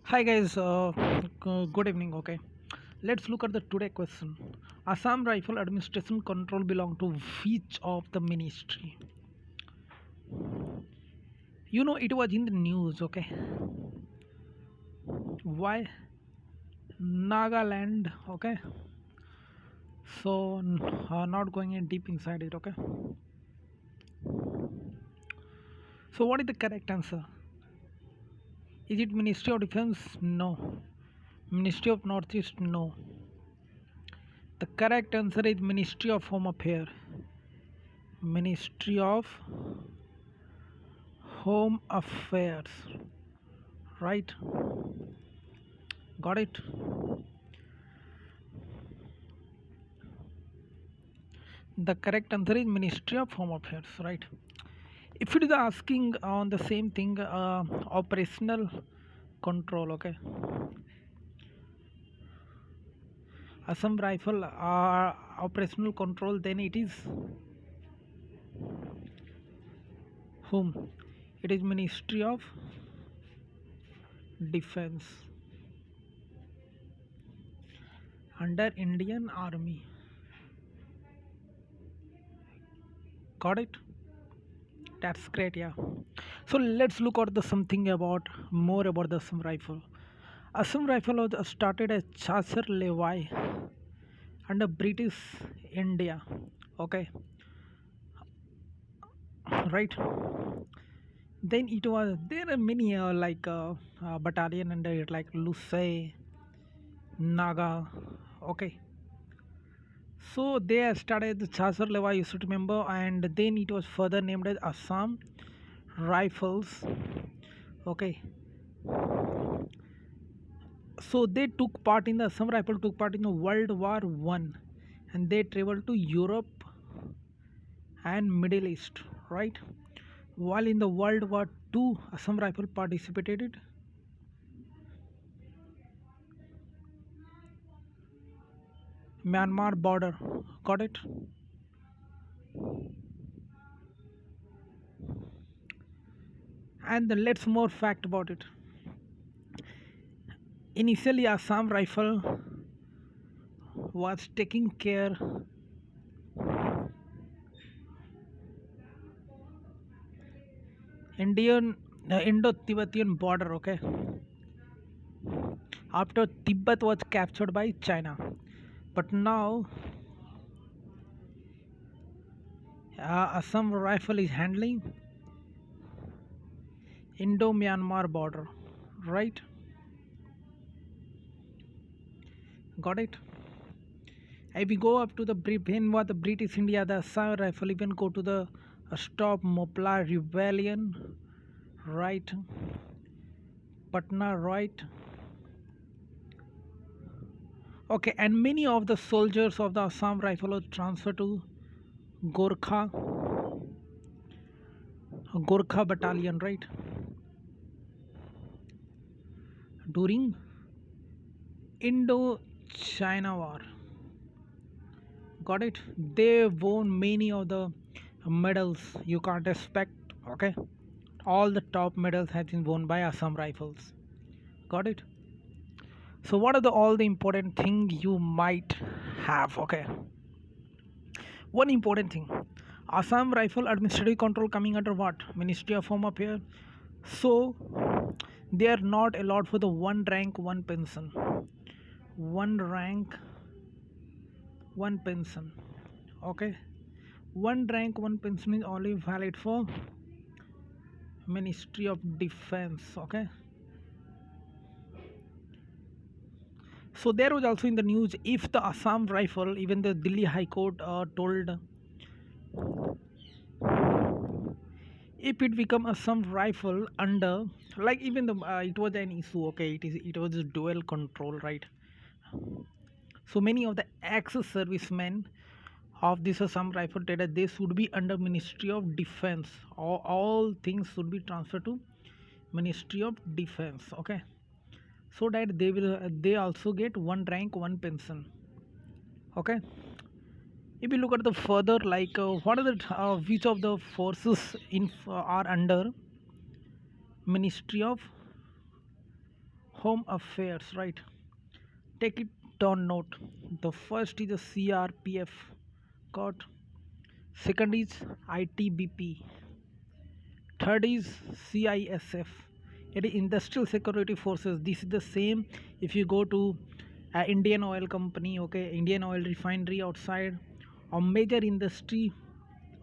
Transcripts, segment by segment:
Hi guys, good evening. Okay, let's look at the today question. Assam Rifle Administration control belong to which of the ministry? It was in the news. Okay, why Nagaland? Okay, so not going in deep inside it. Okay, so what is the correct answer? Is it Ministry of Defense? No. Ministry of Northeast? No. The correct answer is Ministry of Home Affairs. Ministry of Home Affairs. Right? Got it? The correct answer is Ministry of Home Affairs. Right? If it is asking on the same thing, operational control. Okay. Assam Rifle operational control. Then it is whom? It is Ministry of Defense under Indian Army. Got it? That's great, yeah. So let's look at the something about more about the Assam rifle. Assam rifle was started as Chaser Levi under British India. Okay, right. Then it was there are many battalion under it like Lusai, Naga. Okay, so they started the Chaser Levi. You should remember, and then it was further named as Assam Rifles. Okay, so they took part in the Assam Rifle took part in the World War I, and they traveled to Europe and Middle East, right? While in the World War II, Assam Rifle participated in Myanmar border. Got it? And then let's more fact about it. Initially, Assam Rifle was taking care Indian Indo-Tibetan border. Okay, after Tibet was captured by China, but now Assam Rifle is handling Indo-Myanmar border, right? Got it? If we go up to the when was the British India, the Assam Rifle even go to the stop Mopla rebellion, right? Patna, right? Okay, and many of the soldiers of the Assam Rifle were transferred to Gorkha Gorkha battalion, right? During Indo-China War. Got it? They won many of the medals you can't expect. Okay, all the top medals have been won by Assam Rifles. Got it? So what are the all the important thing you might have? Okay, one important thing. Assam Rifle Administrative Control coming under what? Ministry of Home Affairs. So they are not allowed for the one rank, one pension. One rank, one pension. Okay, one rank, one pension is only valid for Ministry of Defense. Okay, so there was also in the news if the Assam Rifle, even the Delhi High Court told if it become Assam Rifle under like even the it was an issue. Okay, it was a dual control, right? So many of the ex-servicemen of this Assam Rifle data they should be under Ministry of Defense. All things should be transferred to Ministry of Defense. Okay, so that they also get one rank, one pension. Okay, if you look at the further like what are the which of the forces in are under Ministry of Home affairs, right? Take it down note. The first is the CRPF, got. Second is ITBP. Third is CISF. It is Industrial Security Forces. This is the same if you go to Indian Oil Company, okay, Indian Oil Refinery outside, or major industry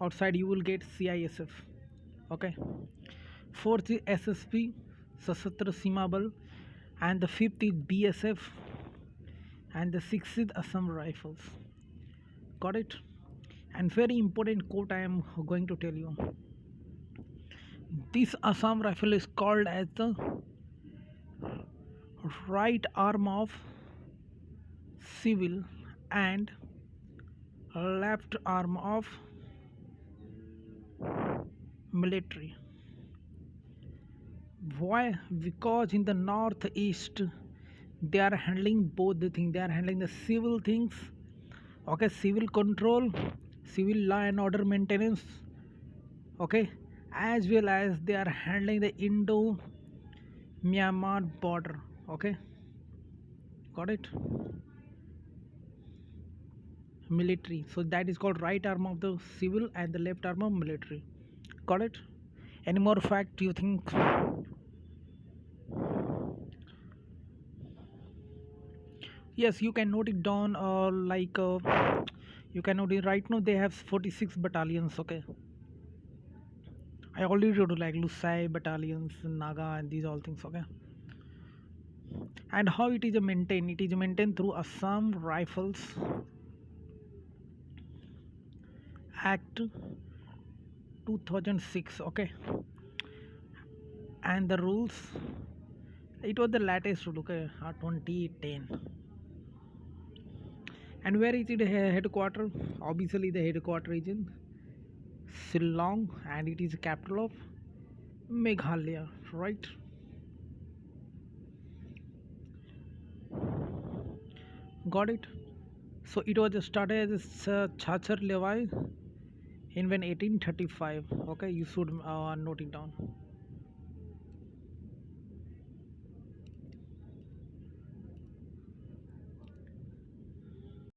outside, you will get CISF. Okay. Fourth is SSP, Sashastra Seema Bal, and the fifth is BSF, and the sixth is Assam Rifles. Got it? And very important quote I am going to tell you. This Assam rifle is called as the right arm of civil and left arm of military. Why? Because in the northeast they are handling both the things. They are handling the civil things, okay, civil control, civil law and order maintenance, okay, as well as they are handling the Indo Myanmar border, okay. Got it? Military. So that is called right arm of the civil and the left arm of military. Got it? Any more fact you think? Yes, you can note it down. You can note it right now. They have 46 battalions. Okay, I already told you like Lusai battalions, Naga, and these all things. Okay, and how it is maintained? It is maintained through Assam Rifles Act 2006. Okay, and the rules. It was the latest rule. Okay, 2010. And where is it headquarter? Obviously, the headquarter is in Shillong, and it is the capital of Meghalaya, right? Got it? So it was started as Chachar Levy in when 1835. Okay, you should note it down.